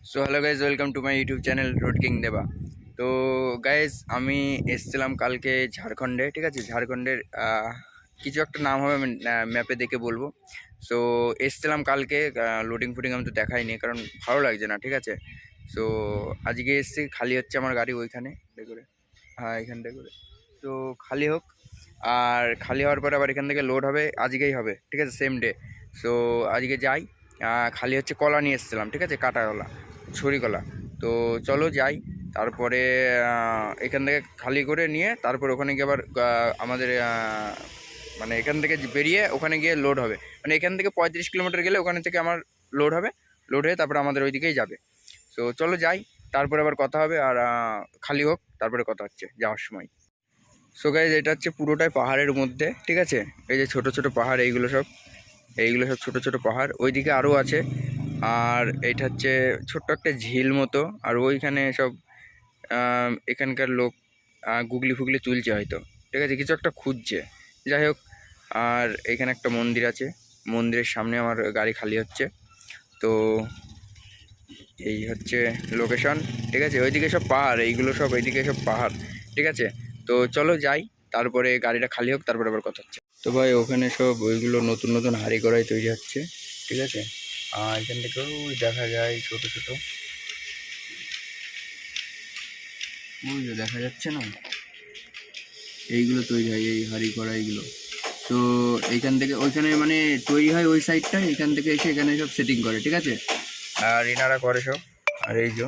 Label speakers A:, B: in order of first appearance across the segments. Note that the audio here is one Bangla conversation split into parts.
A: So hello guys, welcome to my YouTube channel road king দেবা। তো গাইজ, আমি এসেছিলাম কালকে ঝাড়খণ্ডে। ঠিক আছে, ঝাড়খণ্ডের কিছু একটা নাম হবে, আমি ম্যাপে দেখে বলবো। সো এসেছিলাম কালকে, লোডিং ফুডিং আমি তো দেখাইনি কারণ ভালো লাগছে না। ঠিক আছে, সো আজকে এসেছি, খালি হচ্ছে আমার গাড়ি ওইখানে করে, হ্যাঁ এখানটা করে। তো খালি হোক, আর খালি হওয়ার পরে আবার এখান থেকে লোড হবে, আজকেই হবে। ঠিক আছে, সেম ডে। সো আজকে যাই। খালি হচ্ছে কলা নিয়ে এসেছিলাম, ঠিক আছে, কাটা কলা, ছড়ি কলা। তো চলো যাই। তারপরে এখান থেকে খালি করে নিয়ে তারপর ওখানে গিয়ে আবার আমাদের মানে এখান থেকে বেরিয়ে ওখানে গিয়ে লোড হবে। মানে এখান থেকে 35 কিলোমিটার গেলে ওখানে থেকে আমার লোড হবে, লোড হয়ে তারপরে আমাদের ওইদিকেই যাবে। সো চলো যাই, তারপরে আবার কথা হবে। আর খালি হোক, তারপরে কথা হচ্ছে যাওয়ার সময়। সো গাইজ, এটা হচ্ছে পুরোটাই পাহাড়ের মধ্যে। ঠিক আছে, এই যে ছোট ছোট পাহাড়, এইগুলো সব ছোট ছোট পাহাড়, ওইদিকে আরও আছে। আর এইটা হচ্ছে ছোট্ট একটা ঝিল মতো। আর ওইখানে সব এখানকার লোক গুগলি ফুগলি তুলছে হয়তো। ঠিক আছে, কিছু একটা খুঁজছে, যাই হোক। আর এখানে একটা মন্দির আছে, মন্দিরের সামনে আমার গাড়ি খালি হচ্ছে। তো এই হচ্ছে লোকেশন। ঠিক আছে, ওইদিকে সব পাহাড়, এইগুলো সব এইদিকে সব পাহাড়। ঠিক আছে, তো চলো যাই, তারপরে গাড়িটা খালি হোক, তারপরে আবার কথা হচ্ছে। তো ভাই, ওখানে সব ওইগুলো নতুন নতুন হাঁড়ি কড়াই তৈরি হচ্ছে। ঠিক আছে, আর এখান থেকেও দেখা যায় ছোট ছোট, ওই যে দেখা যাচ্ছে না, এইগুলো তৈরি হয়, এই হাঁড়ি কড়াইগুলো। তো এইখান থেকে ওইখানে মানে তৈরি হয় ওই সাইডটা, এখান থেকে এসে এখানে সব সেটিং করে। ঠিক আছে, আর এনারা করে সব। আর এই যে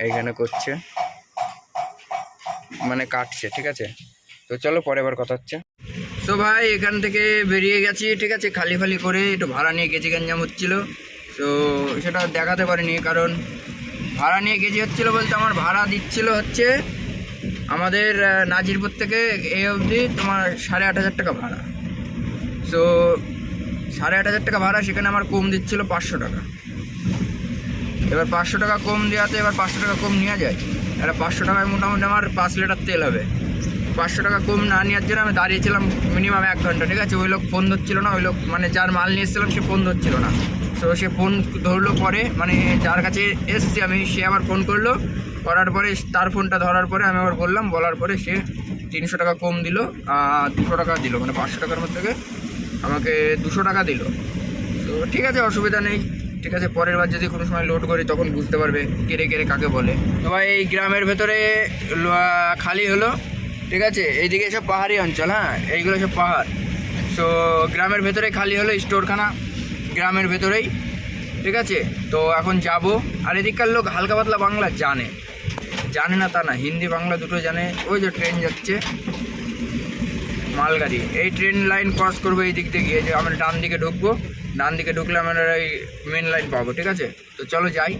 A: এইখানে করছে, মানে কাটছে। ঠিক আছে, তো চলো পরে আবার কথা হচ্ছে। তো ভাই, এখান থেকে বেরিয়ে গেছি। ঠিক আছে, খালি ফালি করে একটু ভাড়া নিয়ে গেছি, গঞ্জাম হচ্ছিলো। তো সেটা দেখাতে পারিনি কারণ ভাড়া নিয়ে গেছি হচ্ছিলো বলতে আমার ভাড়া দিচ্ছিল হচ্ছে আমাদের নাজিরপুর থেকে এই অবধি তোমার 8,500 টাকা ভাড়া। সো 8,500 টাকা ভাড়া, সেখানে আমার কম দিচ্ছিল 500 টাকা। এবার 500 টাকা কম দেওয়াতে এবার 500 টাকা কম নেওয়া যায়। এবার 500 টাকায় মোটামুটি আমার 5 লিটার তেল হবে। 500 টাকা কম না নেওয়ার জন্য আমি দাঁড়িয়েছিলাম মিনিমাম 1 ঘন্টা। ঠিক আছে, ওই লোক ফোন ধরছিল না, ওই লোক মানে যার মাল নিয়ে এসেছিলাম সে ফোন ধরছিল না। তো সে ফোন ধরলো পরে, মানে যার কাছে এসছি আমি, সে আবার ফোন করলো, করার পরে তার ফোনটা ধরার পরে আমি আবার বললাম, বলার পরে সে 300 টাকা কম দিল, 200 টাকা দিল, মানে 500 টাকার মধ্যে থেকে আমাকে 200 টাকা দিল। তো ঠিক আছে, অসুবিধা নেই। ঠিক আছে, পরের বার যদি কোনো সময় লোড করি তখন বুঝতে পারবে কেড়ে কেড়ে কাকে বলে। তো ভাই, এই গ্রামের ভেতরে খালি হলো। ঠিক আছে, এইদিকে সব পাহাড়ি অঞ্চল, হ্যাঁ এইগুলো সব পাহাড়। সো গ্রামের ভেতরে খালি হলো, স্টোরখানা গ্রামের ভেতরেই। ঠিক আছে, তো এখন যাব। আর এদিককার লোক হালকা পাতলা বাংলা জানে, জানে না তা না, হিন্দি বাংলা দুটো জানে। ওই যে ট্রেন যাচ্ছে, মালগাড়ি, এই ট্রেন লাইন ক্রস করবো এই দিক দিয়ে গিয়ে, যে আমরা ডান দিকে ঢুকবো, ডান দিকে ঢুকলে আমরা এই মেন লাইন পাবো। ঠিক আছে, তো চলো যাই।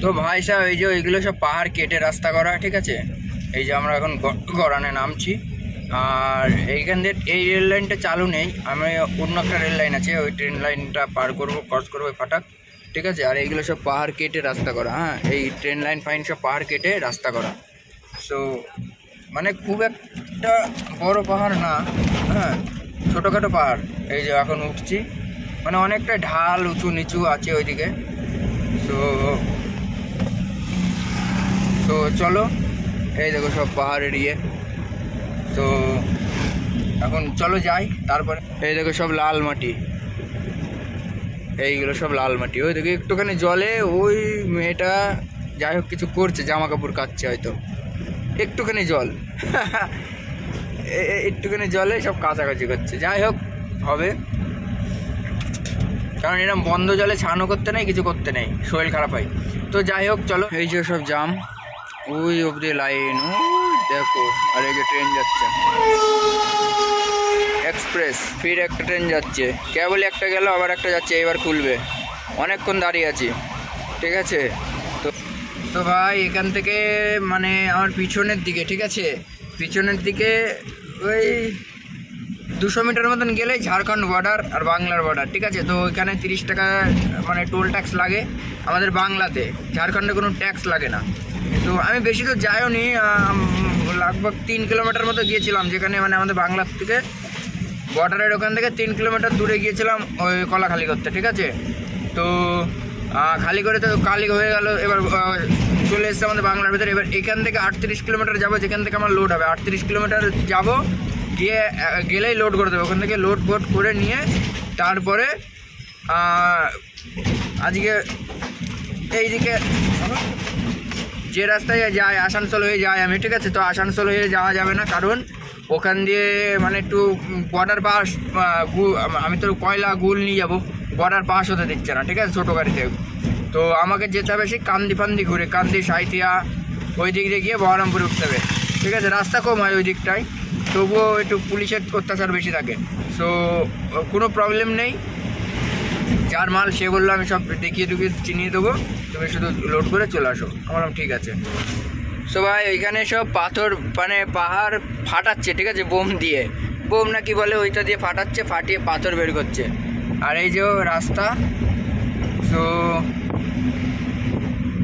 A: তো ভাই সাহেব, এই যে এইগুলো সব পাহাড় কেটে রাস্তা করা। ঠিক আছে, এই যে আমরা এখন গড়ানে নামছি। আর এইখান দিয়ে এই রেল লাইনটা চালু নেই, আমি অন্য একটা রেল লাইন আছে, ওই ট্রেন লাইনটা পার করবো, ক্রস করবো ফাটাক। ঠিক আছে, আর এইগুলো সব পাহাড় কেটে রাস্তা করা, হ্যাঁ এই ট্রেন লাইন ফাইন সব পাহাড় কেটে রাস্তা করা। সো মানে খুব একটা বড় পাহাড় না, হ্যাঁ ছোটোখাটো পাহাড়। এই যে এখন উঠছি, মানে অনেকটা ঢাল উঁচু নিচু আছে ওইদিকে। তো তো চলো, এই দেখো সব পাহাড়ের ইয়ে। তো এখন চলো যাই, তারপরে এই দেখো সব লাল মাটি, এইগুলো সব লাল মাটি। ওই দেখো একটুখানি জলে ওই মেয়েটা যাই হোক কিছু করছে, জামা কাপড় কাচ্ছে হয়তো, একটুখানি জল একটুখানি জলে সব কাছাকাছি করছে। যাই হোক, হবে, কারণ এরকম বন্ধ জলে স্নানও করতে নেই, কিছু করতে নেই, শরীর খারাপ হয়। তো যাই হোক চলো, এই যে সব জাম, ওই অবধি লাইন, ওই দেখো। আর এই যে ট্রেন যাচ্ছে এক্সপ্রেস, ফির একটা ট্রেন যাচ্ছে, কেবল একটা গেল আবার একটা যাচ্ছে, এবার খুলবে, অনেকক্ষণ দাঁড়িয়ে আছি। ঠিক আছে, তো তো ভাই এখান থেকে মানে আমার পিছনের দিকে, ঠিক আছে পিছনের দিকে ওই 200 মিটার মতন গেলে ঝাড়খণ্ড বর্ডার আর বাংলার বর্ডার। ঠিক আছে, তো ওইখানে 30 টাকা মানে টোল ট্যাক্স লাগে আমাদের বাংলাতে, ঝাড়খণ্ডে কোনো ট্যাক্স লাগে না। তো আমি বেশি তো যাইও নি, লগভগ 3 কিলোমিটার মতো গিয়েছিলাম, যেখানে মানে আমাদের বাংলার থেকে বর্ডারের ওখান থেকে 3 কিলোমিটার দূরে গিয়েছিলাম ওই কলাখালি করতে। ঠিক আছে, তো খালি করে তো কালি হয়ে গেল। এবার চলে এসছে আমাদের বাংলার ভেতরে। এবার এখান থেকে 38 কিলোমিটার যাবো, যেখান থেকে আমার লোড হবে 38 কিলোমিটার যাব, গেলেই লোড করে দেবে। ওখান থেকে লোড বোট করে নিয়ে তারপরে আজকে এইদিকে যে রাস্তায় যায় আসানসোল হয়ে যায় আমি, ঠিক আছে। তো আসানসোল হয়ে যাওয়া যাবে না, কারণ ওখান দিয়ে মানে একটু বর্ডার পাস, আমি তো কয়লা গুল নিয়ে যাবো, বর্ডার পাস হতে দিচ্ছে না, ঠিক আছে, ছোটো গাড়িতে। তো আমাকে যেতে হবে সেই কান্দি ফান্দি ঘুরে, কান্দি সাঁইথিয়া ওই দিক দিয়ে গিয়ে বহরমপুরে উঠতে হবে, ঠিক আছে। রাস্তা কম হয় ওই দিকটায়, তবুও একটু পুলিশের অত্যাচার বেশি থাকে। সো কোনো প্রবলেম নেই, যার মাল সে বললো আমি সব দেখিয়ে চিনিয়ে দেবো, তুমি শুধু লোড করে চলে আসো। আমার ঠিক আছে। সো ভাই ওইখানে সব পাথর মানে পাহাড় ফাটাচ্ছে, ঠিক আছে, বোম দিয়ে, বোম না কি বলে ওইটা দিয়ে ফাটাচ্ছে, ফাটিয়ে পাথর বের করছে। আর এই যে রাস্তা, তো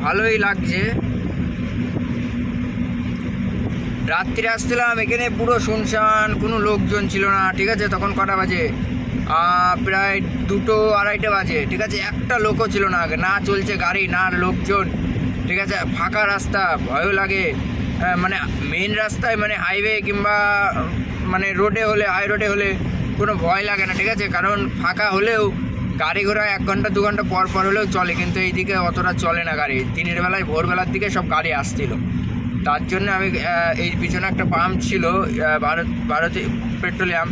A: ভালোই লাগছে। রাত্রিরে আসছিলাম এখানে পুরো শুনশান, কোনো লোকজন ছিল না, ঠিক আছে। তখন কটা বাজে? প্রায় 2-2:30 বাজে, ঠিক আছে। একটা লোকও ছিল না, না চলছে গাড়ি না লোকজন, ঠিক আছে। ফাঁকা রাস্তা, ভয়ও লাগে। মানে মেন রাস্তায় মানে হাইওয়ে কিংবা মানে রোডে হলে, হাই রোডে হলে কোনো ভয় লাগে না, ঠিক আছে। কারণ ফাঁকা হলেও গাড়ি ঘোড়া 1 ঘন্টা 2 ঘন্টা পর পর হলেও চলে, কিন্তু এইদিকে অতটা চলে না গাড়ি। দিনের বেলায় ভোরবেলার দিকে সব গাড়ি আসছিল, তার জন্য আমি এই পিছনে একটা পাম্প ছিল ভারত পেট্রোলিয়াম,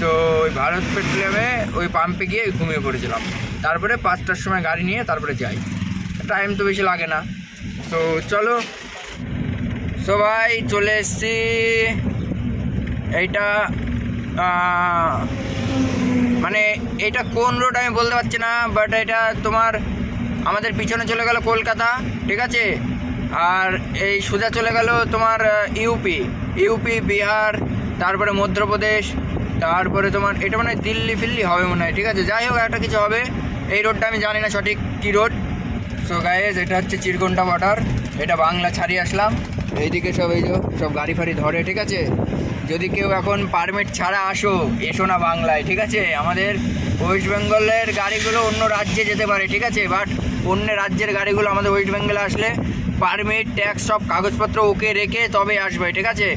A: তো ওই ভারত পেট্রোলিয়ামে ওই পাম্পে গিয়ে ঘুমিয়ে পড়েছিলাম। তারপরে 5টার সময় গাড়ি নিয়ে তারপরে যাই, টাইম তো বেশি লাগে না। তো চলো সবাই চলে এসছি। এইটা মানে এটা কোন রোড আমি বলতে পারছি না, বাট এটা তোমার আমাদের পিছনে চলে গেল কলকাতা, ঠিক আছে। আর এই সোজা চলে গেল তোমার ইউপি বিহার, তারপরে মধ্যপ্রদেশ, তারপরে তোমার এটা মানে দিল্লি ফিল্লি হবে মনে হয়, ঠিক আছে। যাই হোক একটা কিছু হবে। এই রোডটা আমি জানি না সঠিক কী রোড। সো গাইজ এটা হচ্ছে চিরকুন্ডা বর্ডার, এটা বাংলা ছাড়িয়ে আসলাম। এইদিকে সব এই যে সব গাড়ি ফাড়ি ধরে, ঠিক আছে। যদি কেউ এখন পারমিট ছাড়া এসো না বাংলায়, ঠিক আছে। আমাদের ওয়েস্ট বেঙ্গলের গাড়িগুলো অন্য রাজ্যে যেতে পারে, ঠিক আছে, বাট অন্য রাজ্যের গাড়িগুলো আমাদের ওয়েস্ট বেঙ্গলে আসলে পারমিট ট্যাক্স সব কাগজপত্র ওকে রেখে তবে আসবে, ঠিক আছে।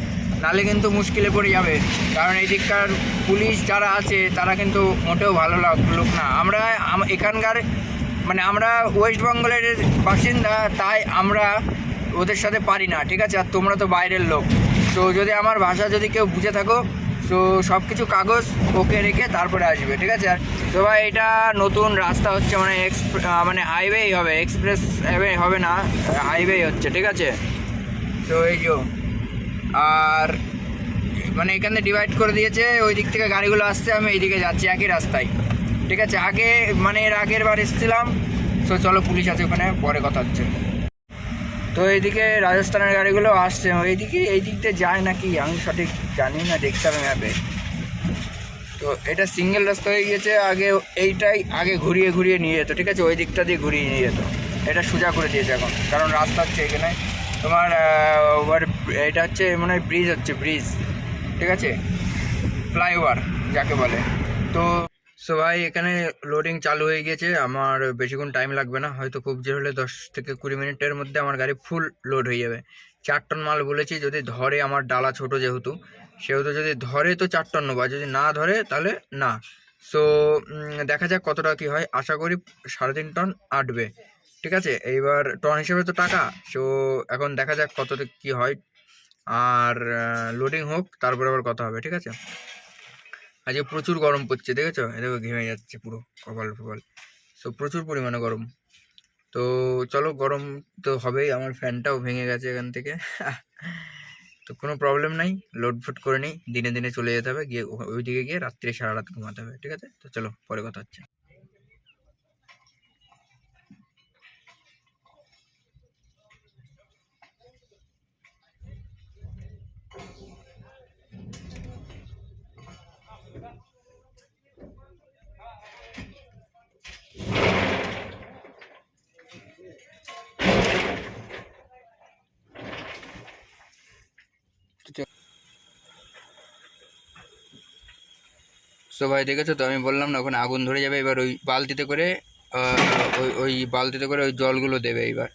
A: নাহলে কিন্তু মুশকিলে পড়ে যাবে, কারণ এই দিককার পুলিশ যারা আছে তারা কিন্তু মোটেও ভালো লোক না। আমরা এখানকার মানে আমরা ওয়েস্ট বেঙ্গলের বাসিন্দা, তাই আমরা ওদের সাথে পারি না, ঠিক আছে। আর তোমরা তো বাইরের লোক, তো যদি আমার ভাষা যদি কেউ বুঝে থাকো, তো সব কিছু কাগজ ওকে রেখে তারপরে আসবে, ঠিক আছে। আর তো ভাই এটা নতুন রাস্তা হচ্ছে, মানে মানে হাইওয়েই হবে, এক্সপ্রেস হবে না, হাইওয়েই হচ্ছে, ঠিক আছে। তো এই যে আর মানে এখানে ডিভাইড করে দিয়েছে, ওই দিক থেকে গাড়িগুলো আসছে, আমি এইদিকে যাচ্ছি একই রাস্তায়, ঠিক আছে। আগে মানে এর আগের বার এসেছিলাম। তো চলো পুলিশ আছে ওখানে, পরে কথা হচ্ছে। তো এইদিকে রাজস্থানের গাড়িগুলো আসছে, এই দিক দিয়ে যায় নাকি আমি সঠিক জানি না, দেখতে হবে ম্যাপে। তো এটা সিঙ্গেল রাস্তা হয়ে গিয়েছে, আগে এইটাই আগে ঘুরিয়ে নিয়ে যেত, ঠিক আছে। ওই দিকটা দিয়ে ঘুরিয়ে নিয়ে যেত, এটা সোজা করে দিয়েছে এখন, কারণ রাস্তা হচ্ছে এখানে তোমার এটা হচ্ছে মনে হয় ব্রিজ হচ্ছে, ব্রিজ, ঠিক আছে, ফ্লাইওভার যাকে বলে। তো সো ভাই এখানে লোডিং চালু হয়ে গিয়েছে, আমার বেশিক্ষণ টাইম লাগবে না, হয়তো খুব জোর হলে 10 থেকে 20 মিনিটের মধ্যে আমার গাড়ি ফুল লোড হয়ে যাবে। 4 টন মাল বলেছি, যদি ধরে, আমার ডালা ছোট যেহেতু, সেহেতু যদি ধরে তো 4 টন নেবো, যদি না ধরে তাহলে না। সো দেখা যাক কতটা কী হয়, আশা করি 3.5 টন আটবে, ঠিক আছে। এইবার টন হিসেবে তো টাকা, সো এখন দেখা যাক কতটা কী হয়। আর লোডিং হোক তারপরে আবার কথা হবে, ঠিক আছে। আজকে প্রচুর গরম পড়ছে, দেখেছো, এদিকে ঘেমে যাচ্ছে পুরো কপাল ফপাল, সো প্রচুর পরিমাণে গরম। তো চলো, গরম তো হবেই, আমার ফ্যানটাও ভেঙে গেছে এখান থেকে তো কোনো প্রবলেম নাই, লোড ফোড করে নিই, দিনে দিনে চলে যেতে হবে, গিয়ে ওইদিকে গিয়ে রাত্রে সারা রাত ঘুমাতে হবে, ঠিক আছে। তো চলো পরে কথা হচ্ছে। সো ভাই দেখেছো তো, আমি বললাম না ওখানে আগুন ধরে যাবে, এবার ওই বালতিতে করে ওই ওই বালতিতে করে ওই জলগুলো দেবে। এইবার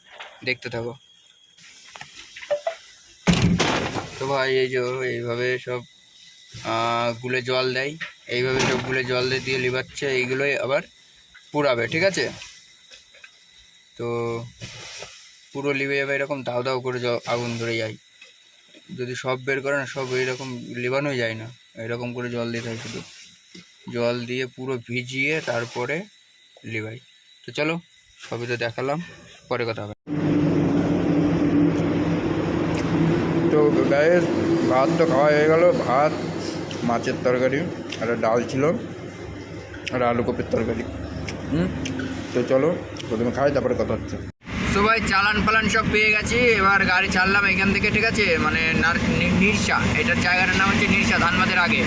A: দেখতে থাকো। তো ভাই এই যে এইভাবে সব গুলে জল দেয়, এইভাবে সব গুলে জল দিয়ে লিবাচ্ছে, এইগুলোই আবার পুড়াবে, ঠিক আছে। তো পুরো লিবে যাবে, এরকম দাও দাও করে আগুন ধরে যায়। যদি সব বের করে না, সব এইরকম লিবানোই যায় না, এরকম করে জল দিতে হয়, শুধু জল দিয়ে পুরো ভিজিয়ে তারপরে লিবাই। তো চলো, সবই তো দেখালাম, পরে কথা হবে। তো গায়ে ভাত তো খাওয়া হয়ে গেল, ভাত, মাছের তরকারি, আর ডাল ছিল, আর আলু কপির তরকারি। তো চলো প্রথমে খাই, তারপরে কথা হচ্ছে। তো ভাই চালান ফালান সব পেয়ে গেছি, এবার গাড়ি ছাড়লাম এখান থেকে, ঠিক আছে। মানে নিরসা, এটার জায়গাটার নাম হচ্ছে নিরসা, ধানবাদের আগে।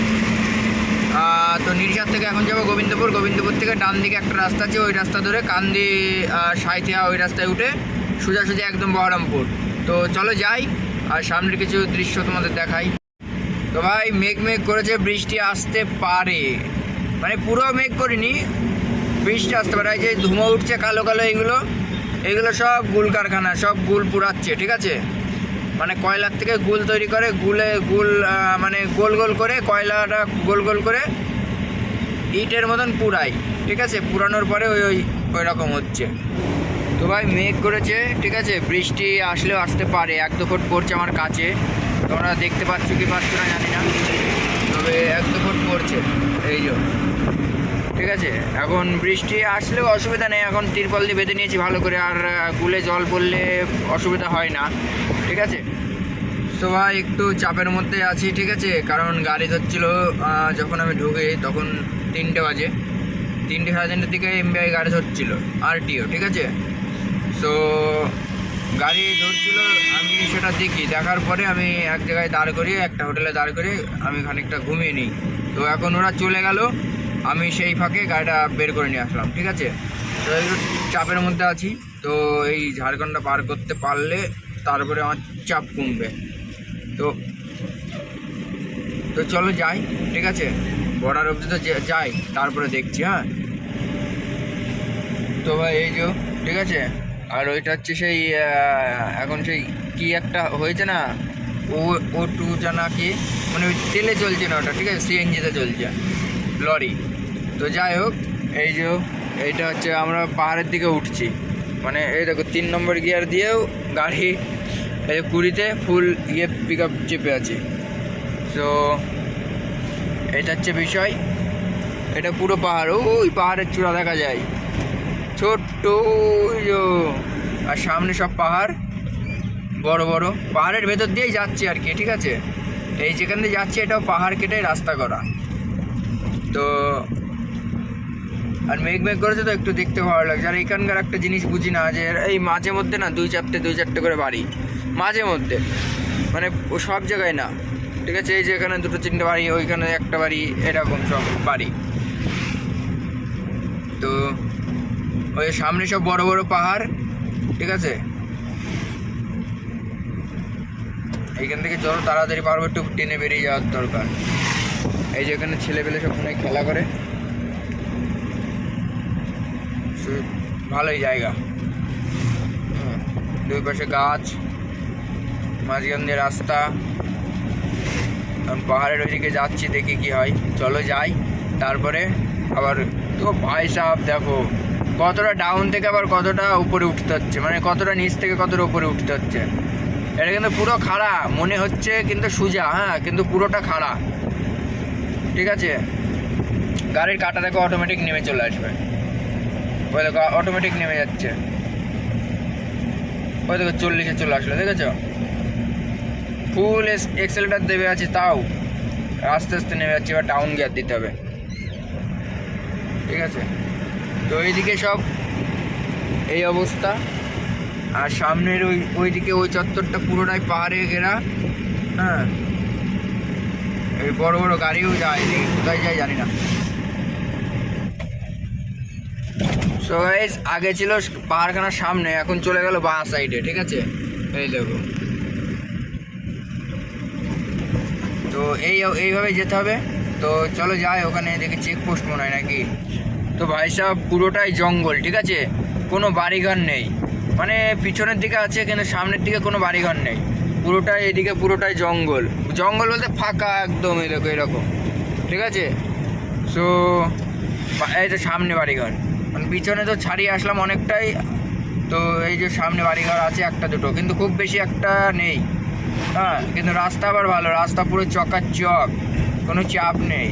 A: তো নিরসার থেকে এখন যাবো গোবিন্দপুর। গোবিন্দপুর থেকে ডান দিকে একটা রাস্তা আছে, ওই রাস্তা ধরে কান্দি, সাঁইথিয়া, ওই রাস্তায় উঠে সোজাসুজি একদম বহরমপুর। তো চলো যাই, আর সামনের কিছু দৃশ্য তোমাদের দেখাই। তো ভাই মেঘ করেছে, বৃষ্টি আসতে পারে, মানে পুরো মেঘ করিনি, বৃষ্টি আসতে পারে। এই যে ধুমো উঠছে কালো কালো, এগুলো সব গুল কারখানা, সব গুল পুড়াচ্ছে, ঠিক আছে। মানে কয়লার থেকে গুল তৈরি করে, গুল মানে গোল গোল করে, কয়লাটা গোল গোল করে ইটের মতন পুড়ায়, ঠিক আছে। পুরানোর পরে ওই রকম হচ্ছে। তো ভাই মেঘ করেছে, ঠিক আছে, বৃষ্টি আসলেও আসতে পারে, 1-2 ফুট পড়ছে আমার কাছে, তোমরা দেখতে পাচ্ছ কি পাচ্ছ না জানি না, তবে 1-2 ফুট পড়ছে, এই যে, ঠিক আছে। এখন বৃষ্টি আসলেও অসুবিধা নেই, এখন তিরপল দিয়ে বেঁধে নিয়েছি ভালো করে, আর গুলে জল পড়লে অসুবিধা হয় না, ঠিক আছে। তো ভাই একটু চাপের মধ্যে আছি, ঠিক আছে, কারণ গাড়ি ধরছিল যখন আমি ঢুকি তখন 3টে বাজে, 3টে সাড়ে 3টের দিকে এমবিআই গাড়ি ধরছিল, আরটিও, ঠিক আছে। তো গাড়ি ধরছিল, আমি সেটা দেখার পরে আমি এক জায়গায় দাঁড় করিয়ে, একটা হোটেলে দাঁড় করিয়ে আমি খানিকটা ঘুমিয়ে নিই। তো এখন ওরা চলে গেল, আমি সেই ফাঁকে গাড়িটা বের করে নিয়ে আসলাম, ঠিক আছে। তো একটু চাপের মধ্যে আছি, তো এই ঝাড়খণ্ডটা পার করতে পারলে তারপরে আমার চাপ কমবে। তো চলো যাই, ঠিক আছে, বর্ডার অবধি তো যাই, তারপরে দেখছি। হ্যাঁ, তো ভাই এই যে, ঠিক আছে। আর ওইটা হচ্ছে সেই এখন সেই কি একটা হয়েছে না, O2 জানা কি, মানে ওই তেলে চলছে না ওটা, ঠিক আছে, সিএনজিতে চলছে লরি। তো যাই হোক, এই যে এইটা হচ্ছে আমরা পাহাড়ের দিকে উঠছি, মানে এই দেখো 3 নম্বর গিয়ার দিয়েও গাড়ি এই 20-তে ফুল পিক আপ চেপে আছে। তো এটা হচ্ছে বিষয়, এটা পুরো পাহাড়, ওই পাহাড়ের চূড়া দেখা যায় ছোট্ট, আর সামনে সব পাহাড়, বড় বড় পাহাড়ের ভেতর দিয়েই যাচ্ছি আর কি, ঠিক আছে। এই যেখান দিয়ে যাচ্ছে এটাও পাহাড় কেটে রাস্তা করা। তো আর মেঘ করেছে, তো একটু দেখতে ভালো লাগছে। আর এখানকার একটা জিনিস বুঝি না, যে এই মাঝে মধ্যে না 2-4টে করে বাড়ি, মাঝে মধ্যে, মানে ও সব জায়গায় না, ঠিক আছে। এই যে এখানে 2-3টে বাড়ি, ওইখানে একটা বাড়ি, এরকম সব বাড়ি। তো ওই সামনে সব বড় বড় পাহাড়, ঠিক আছে। এইখান থেকে যত তাড়াতাড়ি পারবো একটু টেনে বেরিয়ে যাওয়ার দরকার। এই যে এখানে ছেলেপেলে সব খেলা করে, ভালোই জায়গা, দুই পাশে গাছ, মাঝখান দিয়ে রাস্তা। পাহাড়ের ওইদিকে যাচ্ছি, দেখি কি হয়, চলো যাই, তারপরে আবার। তো ভাই সাহেব দেখো কতটা ডাউন থেকে আবার কতটা উপরে উঠতে হচ্ছে, মানে কতটা নিচ থেকে কতটা উপরে উঠতে হচ্ছে। এটা কিন্তু পুরো খাড়া মনে হচ্ছে, কিন্তু সোজা, হ্যাঁ, কিন্তু পুরোটা খাড়া, ঠিক আছে। গাড়ির কাঁটা দেখো অটোমেটিক নেমে চলে আসবে, ওই দেখো অটোমেটিক নেমে যাচ্ছে, ওই দেখো 40-এ চলে আসলো, দেখেছো। ফুল এক্সেলেটার দেবে আছে, তাও আস্তে আস্তে নেমে যাচ্ছে। এবার ডাউন গিয়ার দিতে হবে, ঠিক আছে। তো এইদিকে সব এই অবস্থা, আর সামনের ওইদিকে ওই চত্বরটা পুরোটাই পাহাড়ে ঘেরা। হ্যাঁ, এই বড় বড় গাড়িও যায়, কোথায় যায় জানি না। সো গাইস, আগে ছিল পাহাড়খানার সামনে, এখন চলে গেল বাঁ সাইডে, ঠিক আছে, এই দেখো। তো এইভাবে যেতে হবে। তো চলো যাই, ওখানে দেখি চেকপোস্ট মনে হয় নাকি, তো ভাই সাহেব পুরোটাই জঙ্গল, ঠিক আছে, কোনো বাড়িঘর নেই, মানে পিছনের দিকে আছে কিন্তু সামনের দিকে কোনো বাড়িঘর নেই, পুরোটাই এদিকে পুরোটাই জঙ্গল, জঙ্গল বলতে ফাঁকা একদম, এরকম, ঠিক আছে। সো এই যে সামনে বাড়িঘর, মানে পিছনে তো ছাড়িয়ে আসলাম অনেকটাই, তো এই যে সামনে বাড়িঘর আছে একটা দুটো, কিন্তু খুব বেশি একটা নেই, হ্যাঁ, কিন্তু রাস্তা আবার ভালো, রাস্তা পুরো চকাচক, কোনো চাপ নেই।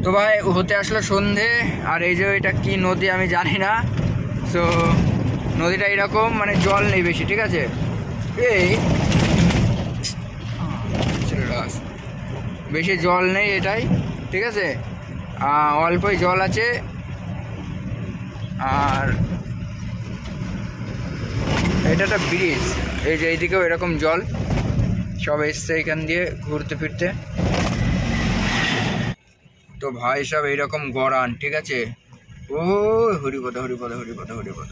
A: তো ভাই হতে আসলো সন্ধে, আর এই যে এটা কি নদী আমি জানি না, সো নদীটা এরকম, মানে জল নেই বেশি, ঠিক আছে, এই বেশি জল নেই এটাই, ঠিক আছে, অল্পই জল আছে। আর এটা একটা ব্রিজ, এই যে এইদিকেও এরকম জল, সব এসছে এখান দিয়ে ঘুরতে ফিরতে। তো ভাই সব এইরকম গড়ান, ঠিক আছে, ও হরিপদ হরিপদ হরিপদ হরিপদ,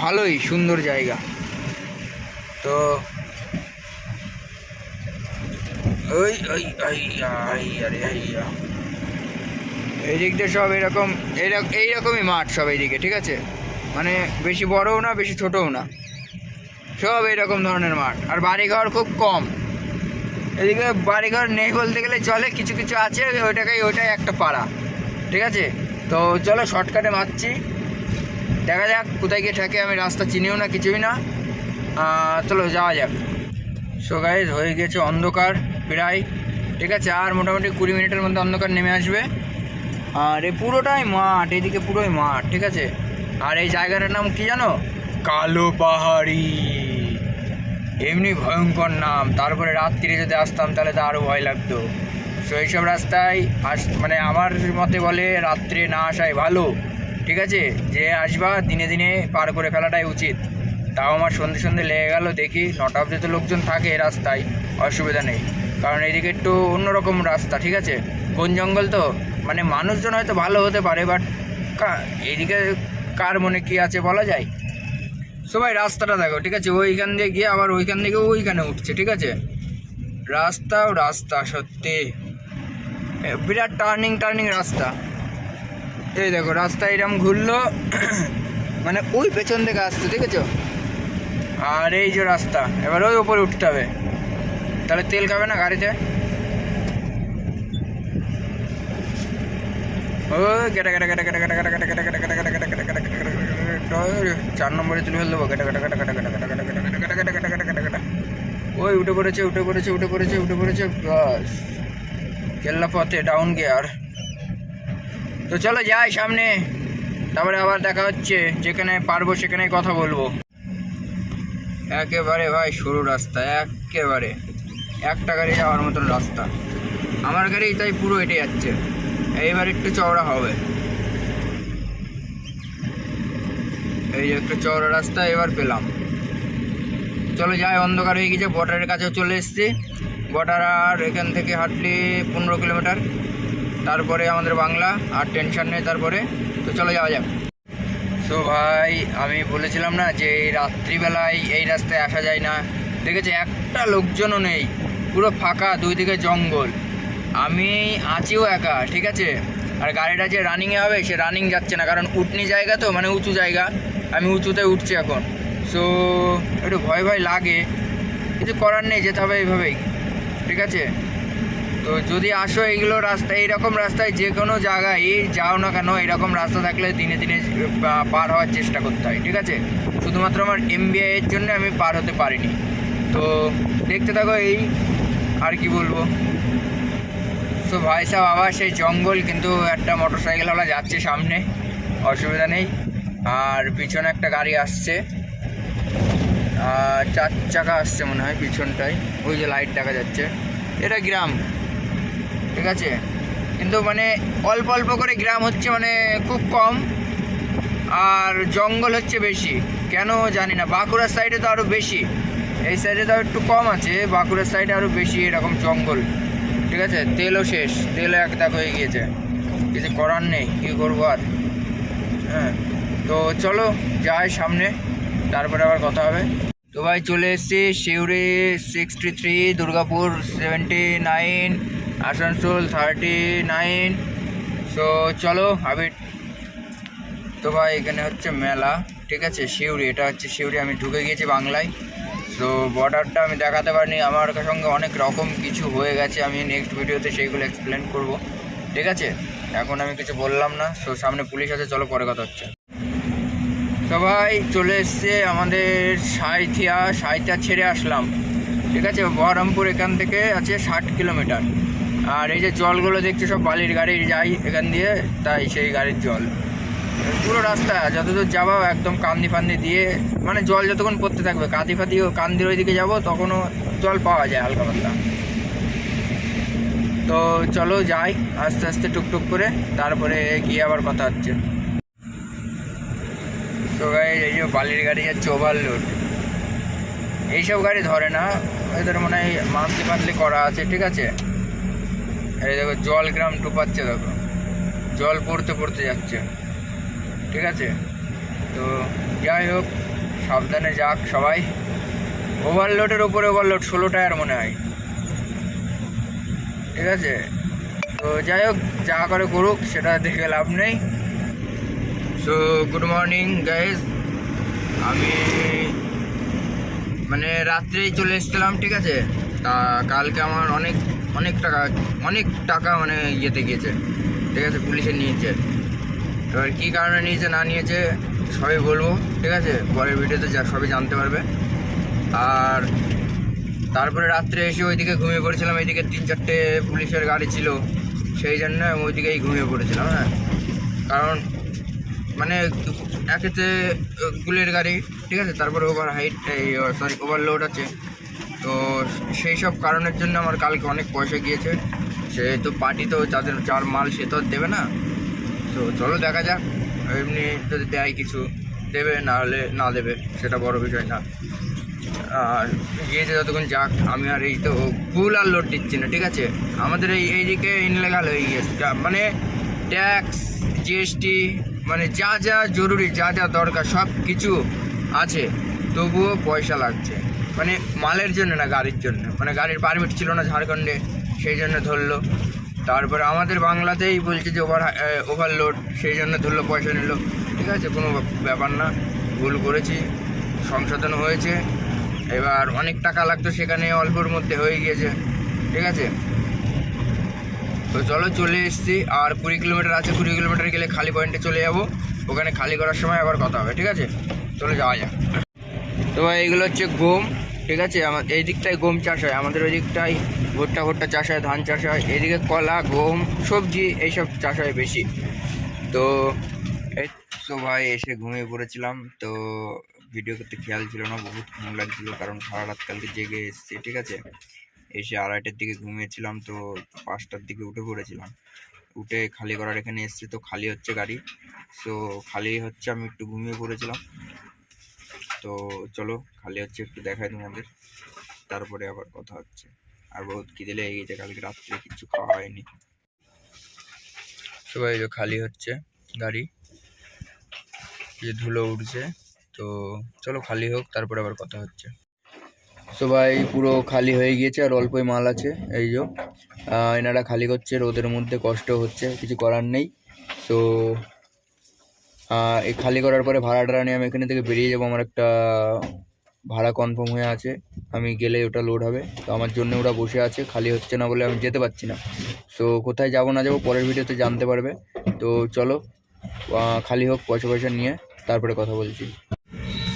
A: ভালোই সুন্দর জায়গা। তো ওই ওই আরে এই দিক দিয়ে সব এরকম এইরকমই মাঠ সব এইদিকে, ঠিক আছে, মানে বেশি বড়ও না বেশি ছোটও না, সব এইরকম ধরনের মাঠ, আর বাড়িঘর খুব কম এদিকে, বাড়িঘর নেই বলতে গেলে চলে, কিছু কিছু আছে, ওইটাই একটা পাড়া, ঠিক আছে। তো চলো শর্টকাটে মারছি, দেখা যাক কোথায় গিয়ে ঠেকে, আমি রাস্তা চিনিও না কিছুই না, চলো যাওয়া যাক। সো গাইজ হয়ে গেছে অন্ধকার প্রায়, ঠিক আছে, আর মোটামুটি 20 মিনিটের মধ্যে অন্ধকার নেমে আসবে, আর এই পুরোটাই মাঠ, এইদিকে পুরোই মাঠ, ঠিক আছে। আর এই জায়গাটার নাম কি জানো? কালো পাহাড়ি, এমনি ভয়ঙ্কর নাম, তারপরে রাত্রিরে যদি আসতাম তাহলে তো আরও ভয় লাগতো। সো এইসব রাস্তায় মানে আমার মতে বলে রাত্রে না আসাই ভালো, ঠিক আছে, যে আসবা দিনে দিনে পার করে ফেলাটাই উচিত। তাও আমার সন্ধে সন্ধে লেগে গেল, দেখি 9টা অবধি তো লোকজন থাকে এই রাস্তায়, অসুবিধা নেই, কারণ এইদিকে একটু অন্যরকম রাস্তা, ঠিক আছে, বন জঙ্গল তো, মানে মানুষজন হয়তো ভালো হতে পারে, বাট এইদিকে কার মনে কী আছে বলা যায়। সবাই রাস্তাটা দেখো, ঠিক আছে, ওইখান দিয়ে গিয়ে আবার ওইখান থেকে ওইখানে উঠছে, ঠিক আছে, রাস্তা সত্যি বিরাট টার্নিং রাস্তা। এই দেখো রাস্তা এরকম ঘুরলো, মানে ওই পেছন থেকে আসছে, ঠিক আছে, আর এই যে রাস্তা, এবার ওই উপরে উঠতে হবে, তাহলে তেল খাবে না গাড়িতে। ও গেটা গেটা গেটা গেটা গেটা গেটা গেটা গেটা গেটা গেটা গেটা গেটা গেটা গেটা গেটা 4 নম্বরে তুলে ফেল দেবো, গেটা গেটা গেটা গেটা গেটা গেটা গেটা গেটা গেটা গেটা গেটা গেটা গেটা গেটা, ওই উঠে পড়েছে, বাস কেল্লা পথে ডাউন গিয়ার। তো চলো যাই সামনে, তারপরে আবার দেখা হচ্ছে, যেখানে পারবো সেখানেই কথা বলবো। একেবারে ভাই সরু রাস্তা, একেবারে একটা গাড়ি যাওয়ার মতন রাস্তা, আমার গাড়ি তাই পুরো হেঁটে যাচ্ছে, এইবার একটু চওড়া হবে, এই যে একটু চওড়া রাস্তা এবার পেলাম। চলো যাই, অন্ধকার হয়ে গেছে, বর্ডারের কাছেও চলে এসেছি, বর্ডার আর এখান থেকে হাঁটলি 15 কিলোমিটার, তারপরে আমাদের বাংলা, আর টেনশন নেই তারপরে। তো চলো যাওয়া যাক। সো ভাই আমি বলেছিলাম না যে এই রাত্রিবেলায় এই রাস্তায় আসা যায় না, দেখেছি একটা লোকজনও নেই, পুরো ফাঁকা, দুই দিকে জঙ্গল, আমি আছিও একা, ঠিক আছে, আর গাড়িটা যে রানিংয়ে হবে সে রানিং যাচ্ছে না, কারণ উঠনি জায়গা তো, মানে উঁচু জায়গা, আমি উঁচুতে উঠছি এখন, সো একটু ভয় লাগে, কিছু করার নেই, যেতে হবে এইভাবেই, ঠিক আছে। তো যদি আসো এইগুলো রাস্তা, এইরকম রাস্তায় যে কোনো জায়গায় যাও না কেন, এরকম রাস্তা থাকলে দিনে দিনে পার হওয়ার চেষ্টা করতে হয়, ঠিক আছে, শুধুমাত্র আমার MBA এর জন্য আমি পার হতে পারিনি। তো দেখতে থাকো, এই আর কি বলবো। তো ভাই সাহেব আবার সেই জঙ্গল, কিন্তু একটা মোটরসাইকেলওয়ালা যাচ্ছে সামনে, অসুবিধা নেই, আর পিছনে একটা গাড়ি আসছে, 4 চাকা আসছে মনে হয় পিছনটায়, ওই যে লাইট দেখা যাচ্ছে, এটা গ্রাম, ঠিক আছে, কিন্তু মানে অল্প অল্প করে গ্রাম হচ্ছে, মানে খুব কম, আর জঙ্গল হচ্ছে বেশি, কেন জানি না, বাঁকুড়ার সাইডে তো আরও বেশি, এই সাইডে তো একটু কম আছে, বাঁকুড়ার সাইডে আরও বেশি এরকম জঙ্গল, ঠিক আছে। তেলও শেষ, তেলও এক দাগ হয়ে গিয়েছে, কিছু করার নেই, কী করবো আর। হ্যাঁ, তো চলো যাই সামনে, তারপরে আবার কথা হবে। তো ভাই চলে এসেছি সিউড়ি 63, দুর্গাপুর 79, আসানসোল 39। সো চলো আমি তো ভাই এখানে হচ্ছে মেলা, ঠিক আছে, সিউড়ি, এটা হচ্ছে সিউড়ি। আমি ঢুকে গিয়েছি বাংলায়। সো বর্ডারটা আমি দেখাতে পারিনি, আমার সঙ্গে অনেক রকম কিছু হয়ে গেছে, আমি নেক্সট ভিডিওতে সেইগুলো এক্সপ্লেন করব, ঠিক আছে। এখন আমি কিছু বললাম না। সো সামনে পুলিশ আছে, চলো পরে কথা হচ্ছে। সবাই চলে এসছে আমাদের সাঁইথিয়া ছেড়ে আসলাম, ঠিক আছে। বহরমপুর এখান থেকে আছে 60 কিলোমিটার। আর এই যে জলগুলো দেখছি সব বালির গাড়ি যায় এখান দিয়ে, তাই সেই গাড়ির জল পুরো রাস্তা যতদূর যাবো একদম কান্দি ফান্দি দিয়ে, মানে জল যতক্ষণ পড়তে থাকবে, কান্দির ওই দিকে যাবো তখনও জল পাওয়া যায় হালকা পাতলা। তো চলো যাই আস্তে আস্তে টুকটুক করে, তারপরে গিয়ে আবার কথা হচ্ছে। তো গাইস এই যে বালির গাড়ি যাচ্ছে ওভারলোড, এইসব গাড়ি ধরে না, এদের মনে হয় মান্থলি করা আছে, ঠিক আছে। এই দেখো জল গ্রাম ডুবাচ্ছে, দেখো জল পড়তে যাচ্ছে, ঠিক আছে। তো যাই হোক সাবধানে যাক সবাই। ওভারলোডের উপরে ওভারলোড, 16 টায়ার মনে হয়, ঠিক আছে। তো যাই হোক যা করে করুক, সেটা দেখে লাভ নেই। সো গুড মর্নিং গাইজ, আমি মানে রাত্রেই চলে এসেছিলাম, ঠিক আছে। তা কালকে আমার অনেক টাকা মানে ইয়েতে গিয়েছে, ঠিক আছে, পুলিশে নিয়েছে। এবার কী কারণে নিয়েছে না নিয়েছে সবই বলবো, ঠিক আছে, পরের ভিডিওতে সবই জানতে পারবে। আর তারপরে রাত্রে এসে ওইদিকে ঘুমিয়ে পড়েছিলাম, এইদিকে 3-4টে পুলিশের গাড়ি ছিল, সেই জন্য আমি ওইদিকেই ঘুমিয়ে পড়েছিলাম। হ্যাঁ, কারণ মানে একেতে গুলের গাড়ি, ঠিক আছে, তারপরে ওভারলোড আছে। তো সেই সব কারণের জন্য আমার কালকে অনেক পয়সা গিয়েছে। সে তো পার্টি তো যার মাল সে তো দেবে না। তো চলো দেখা যাক, এমনি যদি দেয় কিছু দেবে, না হলে না দেবে, সেটা বড় বিষয় না। আর গিয়েছে যতক্ষণ যাক, আমি আর এই তো গুল আর লোড দিচ্ছি না, ঠিক আছে। আমাদের এইদিকে ইনলিগাল হয়ে গিয়েছে, মানে ট্যাক্স, জিএসটি, মানে যা জরুরি, যা দরকার সব কিছু আছে, তবুও পয়সা লাগছে, মানে মালের জন্য না, গাড়ির জন্য। মানে গাড়ির পারমিট ছিল না ঝাড়খণ্ডে, সেই জন্য ধরলো। তারপরে আমাদের বাংলাতেই বলছে যে ওভারলোড, সেই জন্য ধরলো, পয়সা নিল, ঠিক আছে, কোনো ব্যাপার না, ভুল করেছি, সংশোধন হয়েছে। এবার অনেক টাকা লাগতো, সেখানে অল্পর মধ্যে হয়ে গিয়েছে, ঠিক আছে। তো চলো চলে এসেছি, আর 20 কিলোমিটার আছে, 20 কিলোমিটার গেলে খালি পয়েন্টে চলে যাব, ওখানে খালি করার সময় আবার কথা হবে, ঠিক আছে। চলে যাওয়া যাক। তো এইগুলো হচ্ছে গম, ঠিক আছে। এই দিকটায় গম চাষ হয়, আমাদের ওই দিকটায় ভুট্টা চাষ হয়, ধান চাষ হয়, এদিকে কলা, গম, সবজি এইসব চাষ হয় বেশি। তো এই তো ভাই এসে ঘুমিয়ে পড়েছিলাম, তো ভিডিও করতে খেয়াল ছিল না, বহুত ঘুম লাগছিল, কারণ সারা রাত কালকে জেগে এসেছি, ঠিক আছে। এসে 2:30টার দিকে ঘুমিয়েছিলাম, তো 5টার দিকে উঠে পড়েছিলাম, উঠে খালি করার এখানে এসেছি। তো খালি হচ্ছে গাড়ি, সো খালি হচ্ছে, আমি একটু ঘুমিয়ে পড়েছিলাম। তো চলো খালি হচ্ছে একটু দেখাই তোমাদের, তারপরে আবার কথা হচ্ছে। আর বহুত খিদে লেগে গেছে, কালকে রাত্রে কিছু খাওয়া হয়নি। সবাই যে খালি হচ্ছে গাড়ি, যে ধুলো উঠছে, তো চলো খালি হোক, তারপরে আবার কথা হচ্ছে। সবাই পুরো খালি হয়ে গিয়েছে, আর অল্পই মাল আছে। এই যে এনারা খালি করছে, রোদের মধ্যে কষ্ট হচ্ছে, কিছু করার নেই। তো এই খালি করার পরে ভাড়াটা নিয়ে আমি এখানে থেকে বেরিয়ে যাবো। আমার একটা ভাড়া কনফার্ম হয়ে আছে, আমি গেলে ওটা লোড হবে। তো আমার জন্য ওরা বসে আছে, খালি হচ্ছে না বলে আমি যেতে পারছি না। সো কোথায় যাবো না যাবো পরের ভিডিওতে জানতে পারবে। তো চলো খালি হোক, পয়সা নিয়ে তারপরে কথা বলছি।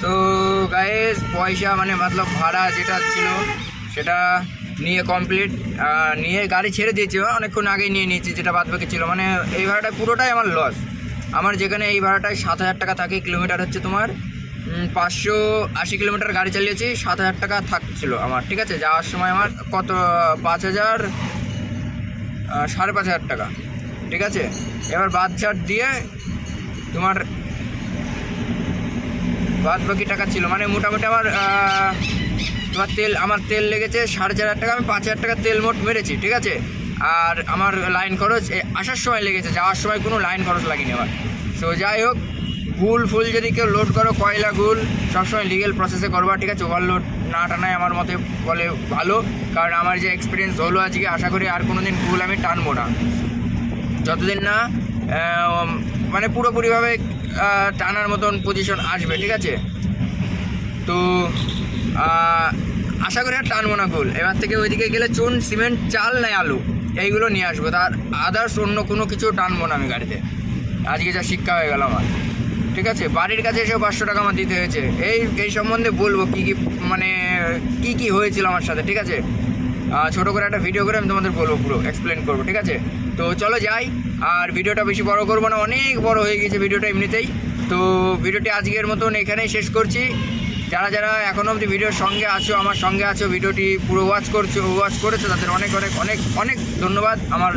A: তো গাইস পয়সা মানে মতলব ভাড়া যেটা ছিল সেটা নিয়ে কমপ্লিট, নিয়ে গাড়ি ছেড়ে দিয়েছি, অনেকক্ষণ আগেই নিয়ে নিয়েছি, যেটা বাদ বাকি ছিল। মানে এই ভাড়াটা পুরোটাই আমার লস। আমার যেখানে এই ভাড়াটায় 7,000 টাকা থাকে, কিলোমিটার হচ্ছে তোমার 580 কিলোমিটার গাড়ি চালিয়েছি, 7,000 টাকা থাকছিল আমার, ঠিক আছে। যাওয়ার সময় আমার কত 5,000 5,500 টাকা, ঠিক আছে। এবার বাদ ছাড় দিয়ে তোমার বাদ বাকি টাকা ছিল, মানে মোটামুটি আমার তোমার তেল লেগেছে 4,500 টাকা, আমি 5,000 টাকা তেল মোট মেরেছি, ঠিক আছে। আর আমার লাইন খরচ আসার সময় লেগেছে, যাওয়ার সময় কোনো লাইন খরচ লাগেনি আমার। সো যাই হোক গুল ফুল যদি কেউ লোড করো, কয়লা গুল সবসময় লিগেল প্রসেসে করবা, ঠিক আছে? ওভারলোড না টানাই আমার মতে বলে ভালো, কারণ আমার যে এক্সপিরিয়েন্স হলো আজকে, আশা করি আর কোনো দিন গুল আমি টানবো না, যতদিন না মানে পুরোপুরিভাবে টানার মতন পজিশন আসবে, ঠিক আছে? তো আশা করি আর টানবো না গুল। এবার থেকে ওইদিকে গেলে চুন, সিমেন্ট, চাল নাই আলু এইগুলো নিয়ে আসবো, তার আদার্স অন্য কোনো কিছু টানবো না আমি গাড়িতে। আজকে যা শিক্ষা হয়ে গেল আমার, ঠিক আছে? বাড়ির কাছে এসেও 500 টাকা আমার দিতে হয়েছে। এই সম্বন্ধে বলবো কী কী মানে কী হয়েছিল আমার সাথে, ঠিক আছে? ছোটো করে একটা ভিডিও করে আমি তোমাদের বলবো, পুরো এক্সপ্লেন করবো, ঠিক আছে? তো চলো যাই, আর ভিডিওটা বেশি বড় করবো না, অনেক বড় হয়ে গেছে ভিডিওটা এমনিতেই। তো ভিডিওটি আজকের মতন এখানেই শেষ করছি। যারা যারা এখনও অবধি ভিডিওর সঙ্গে আছো, আমার সঙ্গে আছো, ভিডিওটি পুরো ওয়াচ করেছো, তাদের অনেক অনেক অনেক অনেক ধন্যবাদ আমার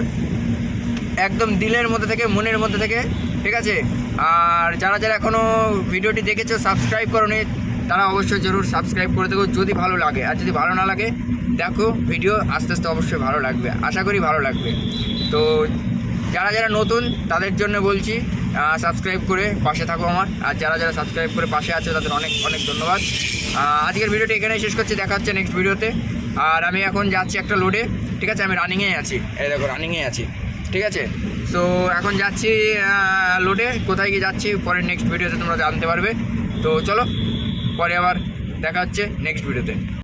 A: একদম দিলের মধ্যে থেকে, মনের মধ্যে থেকে, ঠিক আছে? আর যারা যারা এখনও ভিডিওটি দেখেছো, সাবস্ক্রাইব করোনি, তারা অবশ্যই জরুর সাবস্ক্রাইব করে দেবো যদি ভালো লাগে। আর যদি ভালো না লাগে, দেখো ভিডিও আস্তে আস্তে অবশ্যই ভালো লাগবে, আশা করি ভালো লাগবে। তো যারা যারা নতুন তাদের জন্য বলছি, সাবস্ক্রাইব করে পাশে থাকো আমার। আর যারা যারা সাবস্ক্রাইব করে পাশে আছে, তাদের অনেক অনেক ধন্যবাদ। আজকের ভিডিওটি এখানেই শেষ করছি, দেখা হচ্ছে নেক্সট ভিডিওতে। আর আমি এখন যাচ্ছি একটা লোডে, ঠিক আছে? আমি রানিংয়েই আছি, এই দেখো রানিংয়ে আছি, ঠিক আছে? সো এখন যাচ্ছি লোডে, কোথায় গিয়ে যাচ্ছি পরে নেক্সট ভিডিওতে তোমরা জানতে পারবে। তো চলো, পরে আবার দেখা হচ্ছে নেক্সট ভিডিওতে।